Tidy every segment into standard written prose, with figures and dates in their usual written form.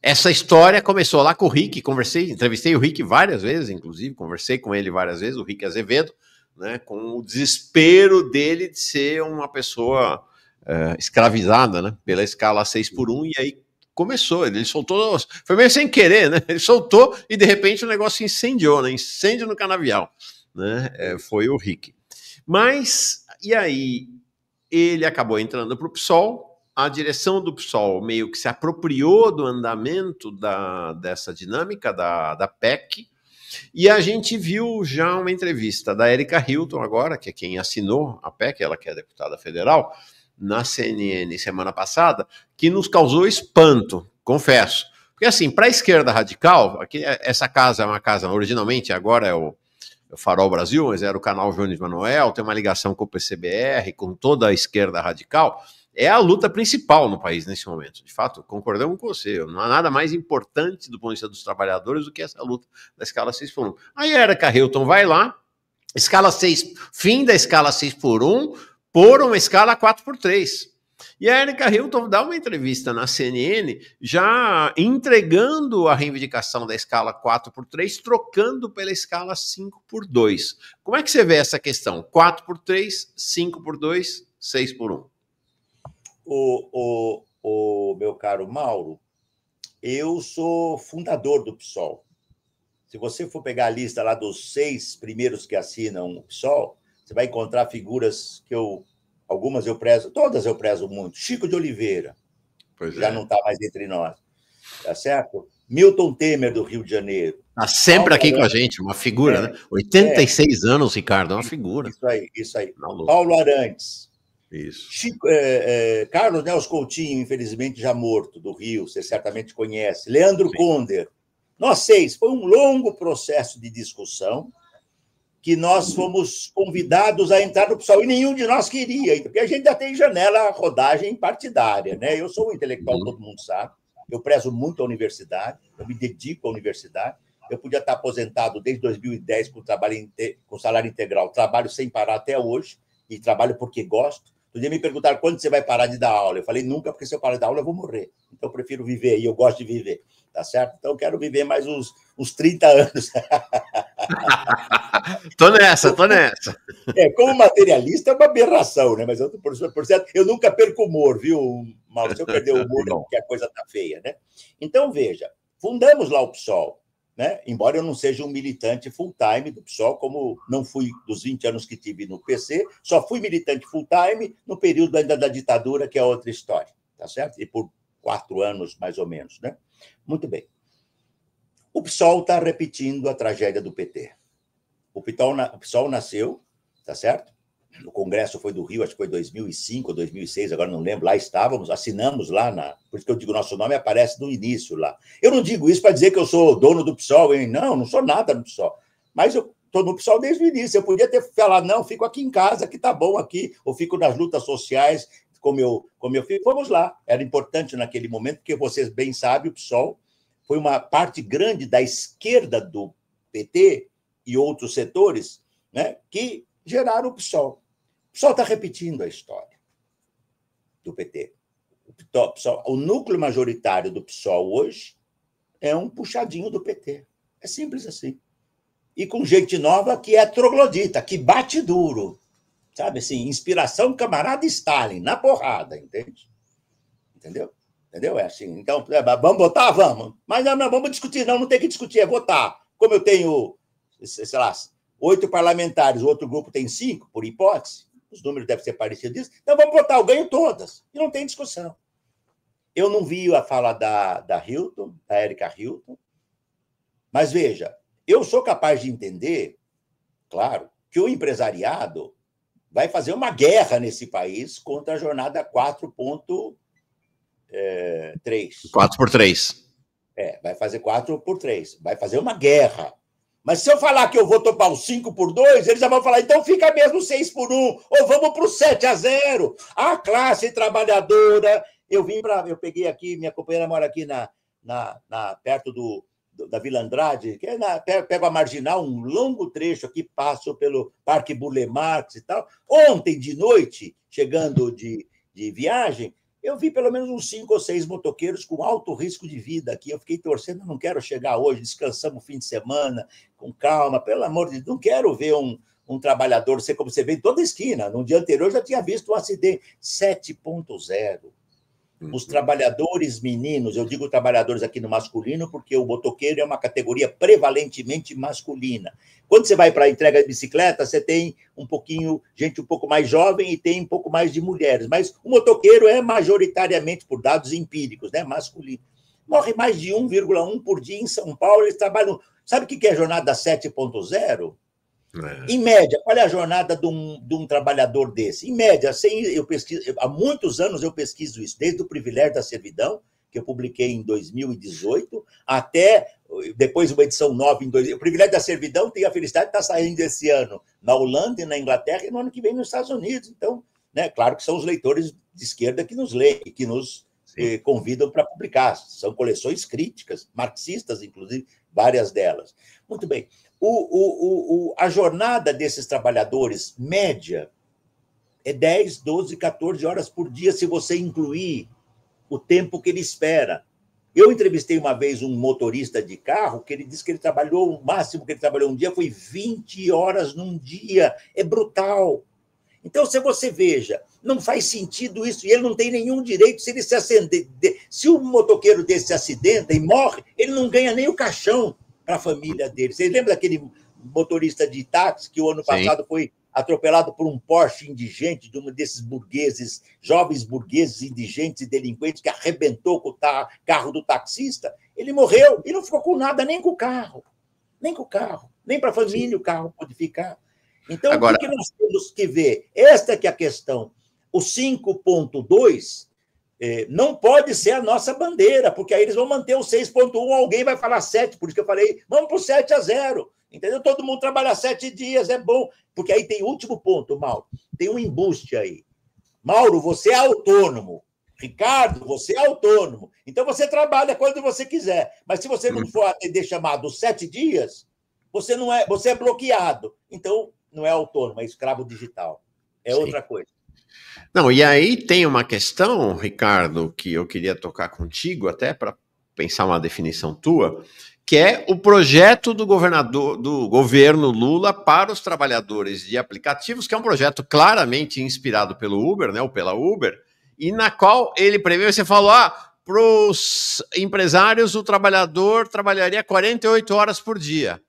Essa história começou lá com o Rick, entrevistei o Rick várias vezes, inclusive, conversei com ele várias vezes, o Rick Azevedo, né, com o desespero dele de ser uma pessoa escravizada, né, pela escala 6x1, e aí começou, ele soltou, foi meio sem querer, né, ele soltou e de repente o negócio incendiou, né, incêndio no canavial, né, foi o Rick. Mas, e aí, ele acabou entrando para o PSOL, a direção do PSOL meio que se apropriou do andamento dessa dinâmica da PEC, e a gente viu já uma entrevista da Erika Hilton agora, que é quem assinou a PEC, ela que é deputada federal, na CNN semana passada, que nos causou espanto, confesso. Porque assim, para a esquerda radical, aqui, essa casa é uma casa, originalmente, agora é o Farol Brasil, mas era o canal Jones Manuel, tem uma ligação com o PCBR, com toda a esquerda radical, é a luta principal no país nesse momento. De fato, concordamos com você, não há nada mais importante do ponto de vista dos trabalhadores do que essa luta da escala 6x1. Aí a Erika Hilton vai lá, escala 6, fim da escala 6x1, por uma escala 4x3. E a Erika Hilton dá uma entrevista na CNN, já entregando a reivindicação da escala 4x3, trocando pela escala 5x2. Como é que você vê essa questão? 4x3, 5x2, 6x1. O meu caro Mauro, eu sou fundador do PSOL. Se você for pegar a lista lá dos 6 primeiros que assinam o PSOL, você vai encontrar figuras que algumas eu prezo, todas eu prezo muito. Chico de Oliveira, já não está mais entre nós, tá certo? Milton Temer, do Rio de Janeiro. Está sempre aqui com a gente, uma figura, né? 86 anos, Ricardo, é uma figura. Isso aí. Paulo Arantes. Isso. Carlos Nelson Coutinho, infelizmente já morto, do Rio, você certamente conhece. Leandro Conder. Nós 6, foi um longo processo de discussão que nós fomos convidados a entrar no PSOL, e nenhum de nós queria, porque a gente já tem janela rodagem partidária, né? Eu sou um intelectual, todo mundo sabe, eu prezo muito a universidade, eu me dedico à universidade, eu podia estar aposentado desde 2010 com salário integral, trabalho sem parar até hoje, e trabalho porque gosto. Um dia me perguntaram quando você vai parar de dar aula. Eu falei, nunca, porque se eu parar de dar aula eu vou morrer. Então eu prefiro viver, e eu gosto de viver, tá certo? Então eu quero viver mais uns 30 anos. Tô nessa. Como materialista é uma aberração, né? Mas por certo, eu nunca perco o humor, viu, Mauro? Se eu perder o humor, é porque a coisa tá feia, né? Então, veja, fundamos lá o PSOL, né? Embora eu não seja um militante full-time do PSOL, como não fui dos 20 anos que tive no PC, só fui militante full-time no período ainda da ditadura, que é outra história, tá certo? E por 4 anos, mais ou menos, né? Muito bem. O PSOL está repetindo a tragédia do PT. O PSOL nasceu, tá certo? O Congresso foi do Rio, acho que foi 2005 ou 2006, agora não lembro. Lá estávamos, assinamos lá, por isso que eu digo, nosso nome aparece no início lá. Eu não digo isso para dizer que eu sou dono do PSOL, hein? Não sou nada no PSOL. Mas eu estou no PSOL desde o início. Eu podia ter falado, não, fico aqui em casa, que tá bom aqui, ou fico nas lutas sociais, como eu fico. Vamos lá. Era importante naquele momento, porque vocês bem sabem, o PSOL foi uma parte grande da esquerda do PT e outros setores, né, que geraram o PSOL. O PSOL está repetindo a história do PT. O núcleo majoritário do PSOL hoje é um puxadinho do PT. É simples assim. E com gente nova que é troglodita, que bate duro. Sabe assim, inspiração camarada Stalin, na porrada, entende? Entendeu? É assim. Então, vamos votar? Vamos. Mas não vamos discutir, não tem que discutir, é votar. Como eu tenho, sei lá, 8 parlamentares, o outro grupo tem 5, por hipótese, os números devem ser parecidos disso, então vamos votar, eu ganho todas. E não tem discussão. Eu não vi a fala da Hilton, da Erika Hilton, mas veja, eu sou capaz de entender, claro, que o empresariado vai fazer uma guerra nesse país contra a jornada 4.3. 4x3. Vai fazer 4x3. Vai fazer uma guerra. Mas se eu falar que eu vou topar o 5x2, eles já vão falar, então fica mesmo 6x1, ou vamos para o 7-0. A classe trabalhadora. Eu peguei aqui, minha companheira mora aqui perto da Vila Andrade, que pego a Marginal, um longo trecho aqui, passo pelo Parque Burle Marx e tal. Ontem de noite, chegando de viagem, Eu vi pelo menos uns 5 ou 6 motoqueiros com alto risco de vida aqui. Eu fiquei torcendo, não quero chegar hoje, descansamos o fim de semana, com calma, pelo amor de Deus, não quero ver um trabalhador, não sei como você vê em toda esquina. No dia anterior eu já tinha visto um acidente 7.0. Os trabalhadores meninos, eu digo trabalhadores aqui no masculino, porque o motoqueiro é uma categoria prevalentemente masculina. Quando você vai para a entrega de bicicleta, você tem gente um pouco mais jovem e tem um pouco mais de mulheres, mas o motoqueiro é majoritariamente, por dados empíricos, né, masculino. Morre mais de 1,1 por dia em São Paulo, eles trabalham... Sabe o que é a jornada 7.0? Em média, qual é a jornada de um trabalhador desse? Em média, há muitos anos eu pesquiso isso, desde o Privilégio da Servidão, que eu publiquei em 2018, até depois uma edição nova em 2000. O Privilégio da Servidão tem a felicidade de estar saindo esse ano na Holanda e na Inglaterra e no ano que vem nos Estados Unidos. Então, né, claro que são os leitores de esquerda que nos leem, que nos convidam para publicar. São coleções críticas, marxistas, inclusive, várias delas. Muito bem. A jornada desses trabalhadores, média, é 10, 12, 14 horas por dia, se você incluir o tempo que ele espera. Eu entrevistei uma vez um motorista de carro que ele disse que ele trabalhou, o máximo que ele trabalhou um dia foi 20 horas num dia. É brutal. Então, se você veja, não faz sentido isso, e ele não tem nenhum direito, se ele se acender. Se um motoqueiro desse se acidenta e morre, ele não ganha nem o caixão para a família dele. Vocês lembram daquele motorista de táxi que o ano passado foi atropelado por um Porsche indigente, de um desses burgueses, jovens burgueses indigentes e delinquentes, que arrebentou com o carro do taxista? Ele morreu e não ficou com nada, nem com o carro. Nem com o carro. Nem para a família o carro pode ficar. Então, agora, o que nós temos que ver? Esta que é a questão. O 5.2 não pode ser a nossa bandeira, porque aí eles vão manter o 6.1, alguém vai falar 7, por isso que eu falei, vamos para o 7-0. Entendeu? Todo mundo trabalha 7 dias, é bom. Porque aí tem o último ponto, Mauro. Tem um embuste aí. Mauro, você é autônomo. Ricardo, você é autônomo. Então você trabalha quando você quiser. Mas se você não for atender chamado 7 dias, você é bloqueado. Então, não é autônomo, é escravo digital. É outra coisa. Não, e aí tem uma questão, Ricardo, que eu queria tocar contigo, até para pensar uma definição tua, que é o projeto do governo Lula para os trabalhadores de aplicativos, que é um projeto claramente inspirado pelo Uber, né, ou pela Uber, e na qual ele prevê, você falou, para os empresários o trabalhador trabalharia 48 horas por dia.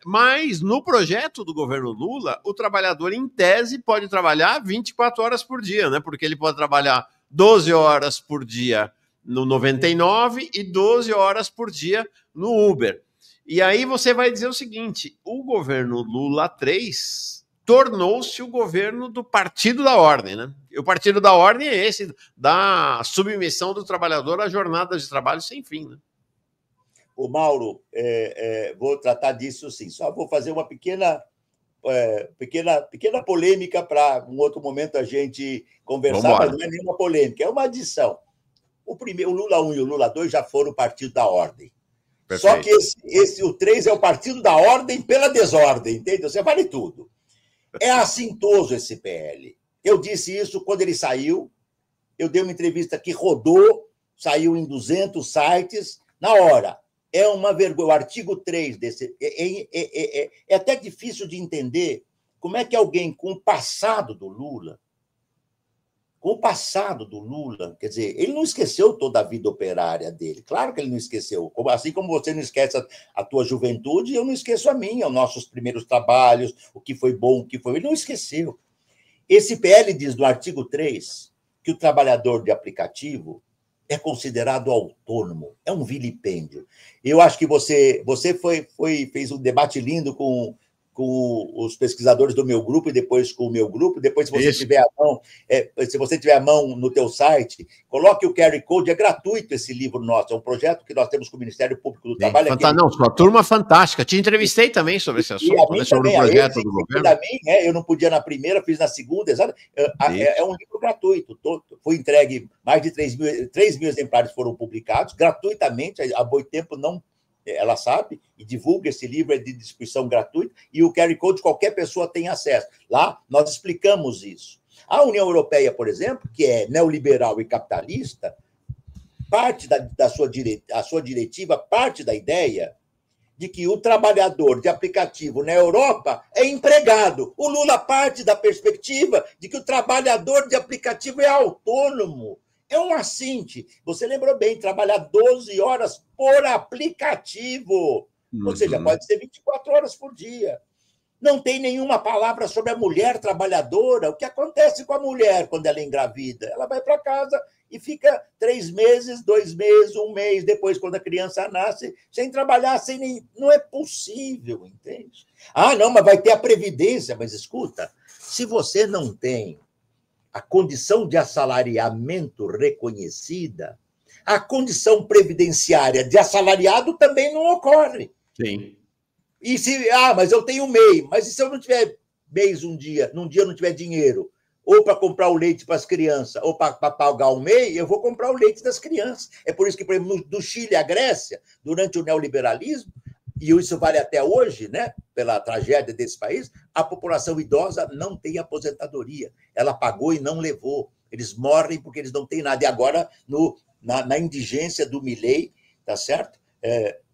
Mas no projeto do governo Lula, o trabalhador, em tese, pode trabalhar 24 horas por dia, né? Porque ele pode trabalhar 12 horas por dia no 99 e 12 horas por dia no Uber. E aí você vai dizer o seguinte, o governo Lula 3 tornou-se o governo do Partido da Ordem, né? E o Partido da Ordem é esse, da submissão do trabalhador a jornadas de trabalho sem fim, né? O Mauro, vou tratar disso sim. Só vou fazer uma pequena polêmica para um outro momento a gente conversar, mas não é nenhuma polêmica, é uma adição. O Lula 1 e o Lula 2 já foram o Partido da Ordem. Perfeito. Só que o 3 é o Partido da Ordem pela desordem, entende? Você vale tudo. É assintoso esse PL. Eu disse isso quando ele saiu, eu dei uma entrevista que rodou, saiu em 200 sites, na hora. É uma vergonha. O artigo 3 desse... É até difícil de entender como é que alguém com o passado do Lula, quer dizer, ele não esqueceu toda a vida operária dele. Claro que ele não esqueceu. Assim como você não esquece a tua juventude, eu não esqueço a minha, os nossos primeiros trabalhos, o que foi bom, o que foi... Ele não esqueceu. Esse PL diz no artigo 3 que o trabalhador de aplicativo é considerado autônomo. É um vilipêndio. Eu acho que você fez um debate lindo com os pesquisadores do meu grupo e depois com o meu grupo. Depois, se você tiver a mão no teu site, coloque o QR Code. É gratuito esse livro nosso. É um projeto que nós temos com o Ministério Público do Trabalho. Não, sua turma fantástica. Te entrevistei também sobre esse assunto, né, sobre o projeto do governo. Eu não podia na primeira, fiz na segunda. É um livro gratuito. Foi entregue, mais de 3 mil exemplares foram publicados gratuitamente. A Boitempo não... Ela sabe e divulga esse livro, é de distribuição gratuita, e o QR Code qualquer pessoa tem acesso. Lá nós explicamos isso. A União Europeia, por exemplo, que é neoliberal e capitalista, parte a sua diretiva parte da ideia de que o trabalhador de aplicativo na Europa é empregado. O Lula parte da perspectiva de que o trabalhador de aplicativo é autônomo. É um assinte. Você lembrou bem, trabalhar 12 horas por aplicativo. Ou seja, pode ser 24 horas por dia. Não tem nenhuma palavra sobre a mulher trabalhadora. O que acontece com a mulher quando ela é engravida? Ela vai para casa e fica 3 meses, 2 meses, 1 mês, depois, quando a criança nasce, sem trabalhar, sem nem... Não é possível, entende? Ah, não, mas vai ter a previdência. Mas escuta, se você não tem a condição de assalariamento reconhecida, a condição previdenciária de assalariado também não ocorre. Sim. E mas eu tenho MEI, mas e se eu não tiver mês num dia não tiver dinheiro, ou para comprar o leite para as crianças, ou para pagar o MEI, eu vou comprar o leite das crianças. É por isso que, por exemplo, do Chile à Grécia, durante o neoliberalismo, e isso vale até hoje, né, pela tragédia desse país, a população idosa não tem aposentadoria. Ela pagou e não levou. Eles morrem porque eles não têm nada. E agora, na indigência do Milei, tá certo?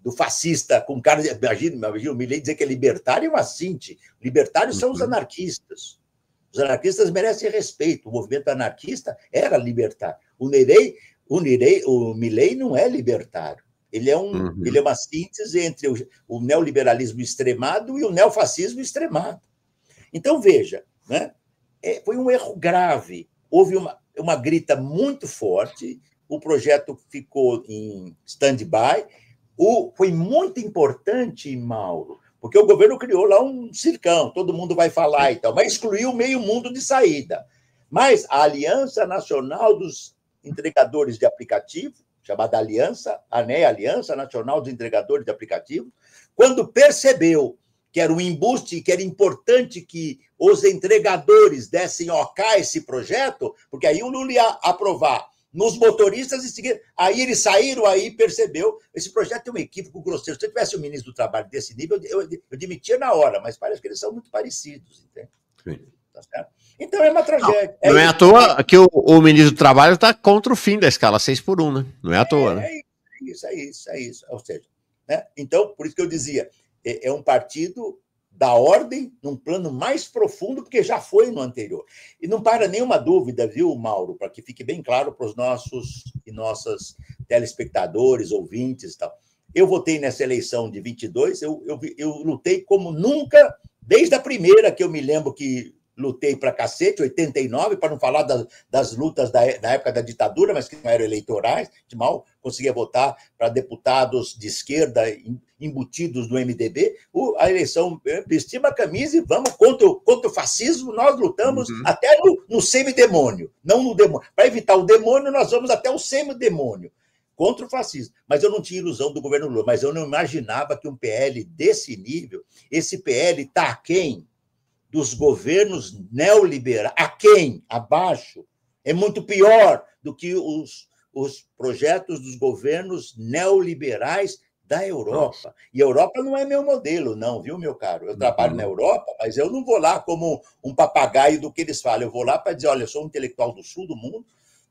Do fascista, com cara de... Imagina o Milei dizer que é libertário, é um assinte. Libertários são os anarquistas. Os anarquistas merecem respeito. O movimento anarquista era libertário. O Milei não é libertário. Ele é uma síntese entre o neoliberalismo extremado e o neofascismo extremado. Então, veja, né? Foi um erro grave. Houve uma grita muito forte, o projeto ficou em stand-by. Foi muito importante, Mauro, porque o governo criou lá um circão, todo mundo vai falar e tal, mas excluiu meio mundo de saída. Mas a Aliança Nacional dos Entregadores de Aplicativo, chamada Aliança, Aliança Nacional dos Entregadores de Aplicativo, quando percebeu que era um embuste, que era importante que os entregadores dessem OK a esse projeto, porque aí o Lula ia aprovar nos motoristas e seguir. Aí eles saíram, aí percebeu. Esse projeto tem um equívoco grosseiro. Se eu tivesse um ministro do Trabalho desse nível, eu demitia na hora, mas parece que eles são muito parecidos, entende? Sim. Tá certo? Então é uma tragédia. Não é à toa que o ministro do Trabalho está contra o fim da escala 6x1, né? Não é à toa, né? É isso. Ou seja, né? Então, por isso que eu dizia, é um partido da ordem num plano mais profundo, porque já foi no anterior. E não para nenhuma dúvida, viu, Mauro, para que fique bem claro para os nossos e nossas telespectadores, ouvintes e tal. Eu votei nessa eleição de 22, eu lutei como nunca, desde a primeira que eu me lembro que lutei para cacete, 89, para não falar das lutas da época da ditadura, mas que não eram eleitorais, de mal conseguia votar para deputados de esquerda embutidos no MDB. A eleição, vestimos a camisa e vamos contra o fascismo, nós lutamos até no semidemônio, não no demônio. Para evitar o demônio, nós vamos até o semidemônio, contra o fascismo. Mas eu não tinha ilusão do governo Lula, mas eu não imaginava que um PL desse nível, esse PL está aquém dos governos neoliberais, abaixo, é muito pior do que os projetos dos governos neoliberais da Europa. E a Europa não é meu modelo, não, viu, meu caro? Eu trabalho na Europa, mas eu não vou lá como um papagaio do que eles falam. Eu vou lá para dizer, olha, eu sou um intelectual do sul do mundo,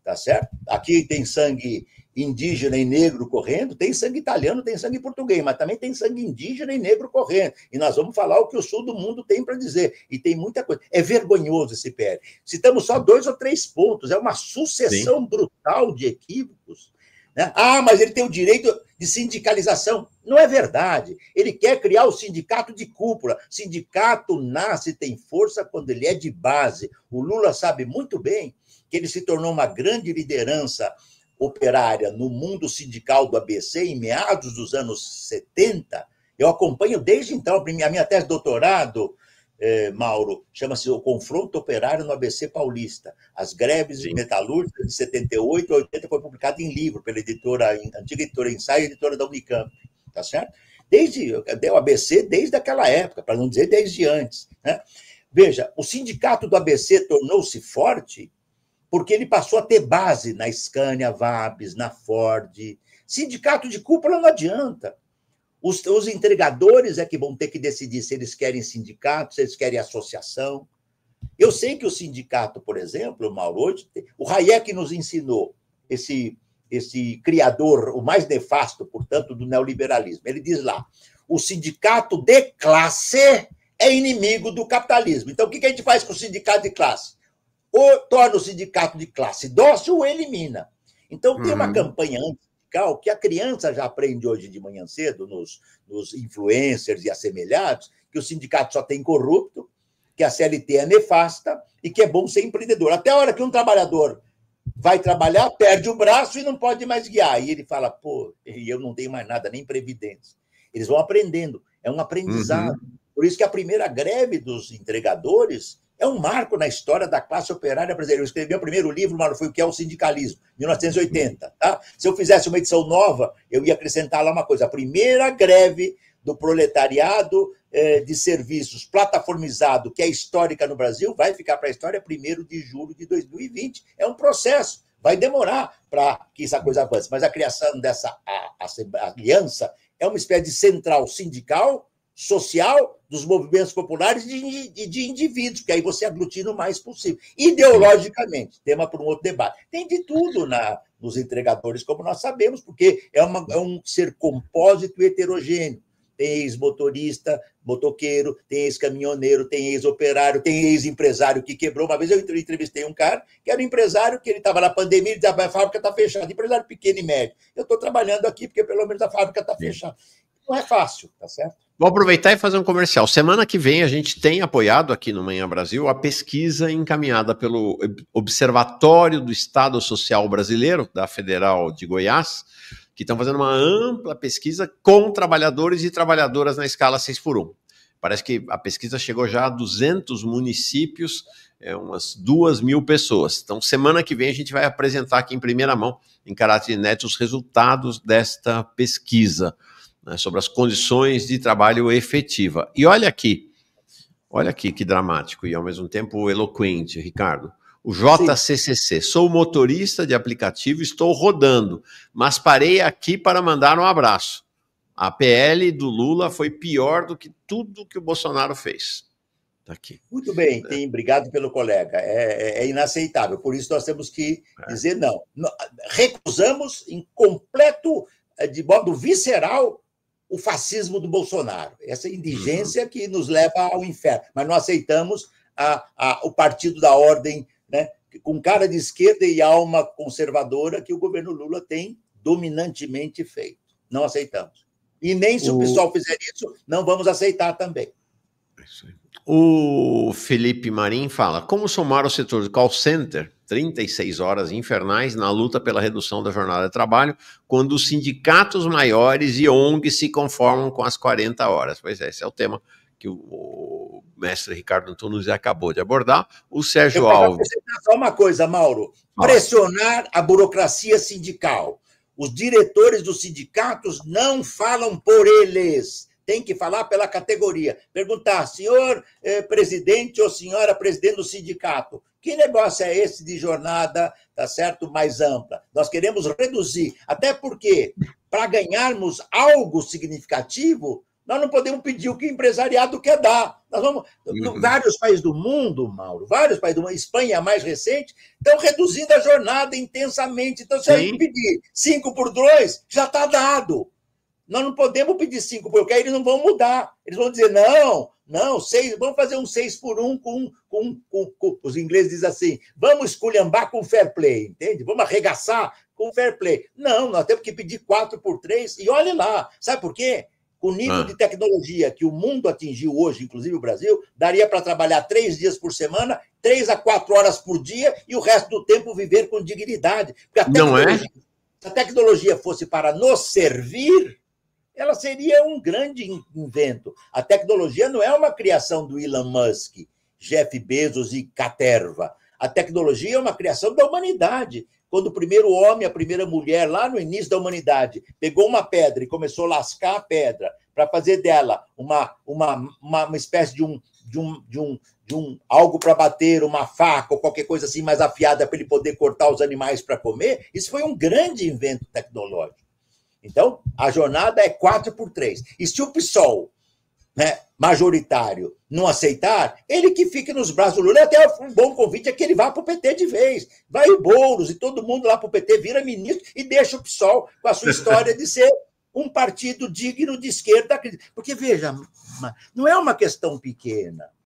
tá certo? Aqui tem sangue indígena e negro correndo, tem sangue italiano, tem sangue português, mas também tem sangue indígena e negro correndo. E nós vamos falar o que o sul do mundo tem para dizer. E tem muita coisa. É vergonhoso esse PL. Citamos só 2 ou 3 pontos. É uma sucessão brutal de equívocos. Né? Mas ele tem o direito de sindicalização. Não é verdade. Ele quer criar o sindicato de cúpula. Sindicato nasce, tem força quando ele é de base. O Lula sabe muito bem que ele se tornou uma grande liderança operária no mundo sindical do ABC em meados dos anos 70. Eu acompanho desde então. A minha tese de doutorado, Mauro, chama-se O Confronto Operário no ABC Paulista. As greves metalúrgicas de 78 a 80 foi publicado em livro pela antiga editora Ensaio, editora da Unicamp. Tá certo? Desde o ABC, desde aquela época, para não dizer desde antes. Né? Veja, o sindicato do ABC tornou-se forte porque ele passou a ter base na Scania, Vabs, na Ford. Sindicato de cúpula não adianta. Os entregadores é que vão ter que decidir se eles querem sindicato, se eles querem associação. Eu sei que o sindicato, por exemplo, Mauro, hoje, o Hayek nos ensinou, esse criador, o mais nefasto, portanto, do neoliberalismo. Ele diz lá, o sindicato de classe é inimigo do capitalismo. Então, o que a gente faz com o sindicato de classe? Ou torna o sindicato de classe dócil ou elimina. Então, tem uma campanha antissindical que a criança já aprende hoje de manhã cedo, nos influencers e assemelhados, que o sindicato só tem corrupto, que a CLT é nefasta e que é bom ser empreendedor. Até a hora que um trabalhador vai trabalhar, perde o braço e não pode mais guiar. E ele fala, pô, eu não tenho mais nada, nem previdência. Eles vão aprendendo, é um aprendizado. Por isso que a primeira greve dos entregadores é um marco na história da classe operária brasileira. Eu escrevi o primeiro livro, mas foi o que é o sindicalismo, 1980. Tá? Se eu fizesse uma edição nova, eu ia acrescentar lá uma coisa. A primeira greve do proletariado de serviços plataformizado, que é histórica no Brasil, vai ficar para a história 1º de julho de 2020. É um processo, vai demorar para que essa coisa avance. Mas a criação dessa aliança é uma espécie de central sindical, social, dos movimentos populares e de indivíduos, que aí você aglutina o mais possível. Ideologicamente, tema para um outro debate. Tem de tudo nos entregadores, como nós sabemos, porque é um ser compósito e heterogêneo. Tem ex-motorista, motoqueiro, tem ex-caminhoneiro, tem ex-operário, tem ex-empresário que quebrou. Uma vez eu entrevistei um cara que era um empresário, que ele estava na pandemia, ele dizia, a fábrica está fechada, empresário pequeno e médio. Eu estou trabalhando aqui porque pelo menos a fábrica está fechada. Não é fácil, tá certo? Vou aproveitar e fazer um comercial. Semana que vem a gente tem apoiado aqui no Manhã Brasil a pesquisa encaminhada pelo Observatório do Estado Social Brasileiro, da Federal de Goiás, que estão fazendo uma ampla pesquisa com trabalhadores e trabalhadoras na escala 6x1. Parece que a pesquisa chegou já a 200 municípios, umas 2.000 pessoas. Então, semana que vem a gente vai apresentar aqui em primeira mão, em caráter inédito, os resultados desta pesquisa, né, sobre as condições de trabalho efetiva. E olha aqui que dramático e ao mesmo tempo eloquente, Ricardo. O JCCC, sou motorista de aplicativo, estou rodando, mas parei aqui para mandar um abraço. A PL do Lula foi pior do que tudo que o Bolsonaro fez. Tá aqui. Muito bem, obrigado pelo colega. É inaceitável, por isso nós temos que dizer não. Recusamos em completo, de modo visceral, o fascismo do Bolsonaro. Essa indigência que nos leva ao inferno. Mas não aceitamos o partido da ordem, né, com cara de esquerda e alma conservadora que o governo Lula tem dominantemente feito. Não aceitamos. E nem se o pessoal fizer isso, não vamos aceitar também. O Felipe Marim fala, como somar o setor de call center, 36 horas infernais na luta pela redução da jornada de trabalho, quando os sindicatos maiores e ONGs se conformam com as 40 horas? Pois é, esse é o tema que o mestre Ricardo Antunes acabou de abordar. O Sérgio Alves... Só uma coisa, Mauro. Pressionar a burocracia sindical. Os diretores dos sindicatos não falam por eles. Tem que falar pela categoria. Perguntar, senhor presidente ou senhora presidente do sindicato, que negócio é esse de jornada, tá certo, mais ampla? Nós queremos reduzir, até porque, para ganharmos algo significativo, nós não podemos pedir o que o empresariado quer dar. Nós vamos, vários países do mundo, Mauro, vários países do mundo, Espanha, a mais recente, estão reduzindo a jornada intensamente. Então, se a gente pedir 5 por 2, já está dado. Nós não podemos pedir 5 por 1, porque aí eles não vão mudar. Eles vão dizer, não, 6, vamos fazer um 6 por 1 com os ingleses dizem assim, vamos esculhambar com fair play, entende? Vamos arregaçar com fair play. Não, nós temos que pedir 4 por 3 e olhe lá. Sabe por quê? O nível de tecnologia que o mundo atingiu hoje, inclusive o Brasil, daria para trabalhar 3 dias por semana, 3 a 4 horas por dia e o resto do tempo viver com dignidade. Porque se a tecnologia fosse para nos servir, ela seria um grande invento. A tecnologia não é uma criação do Elon Musk, Jeff Bezos e Caterva. A tecnologia é uma criação da humanidade. Quando o primeiro homem, a primeira mulher, lá no início da humanidade, pegou uma pedra e começou a lascar a pedra para fazer dela uma espécie de um algo para bater, uma faca ou qualquer coisa assim mais afiada para ele poder cortar os animais para comer, isso foi um grande invento tecnológico. Então, a jornada é 4 por 3. E se o PSOL né, majoritário não aceitar, ele que fique nos braços do Lula. Até um bom convite é que ele vá para o PT de vez. Vai o Boulos e todo mundo lá para o PT, vira ministro e deixa o PSOL com a sua história de ser um partido digno de esquerda. Porque, veja, não é uma questão pequena.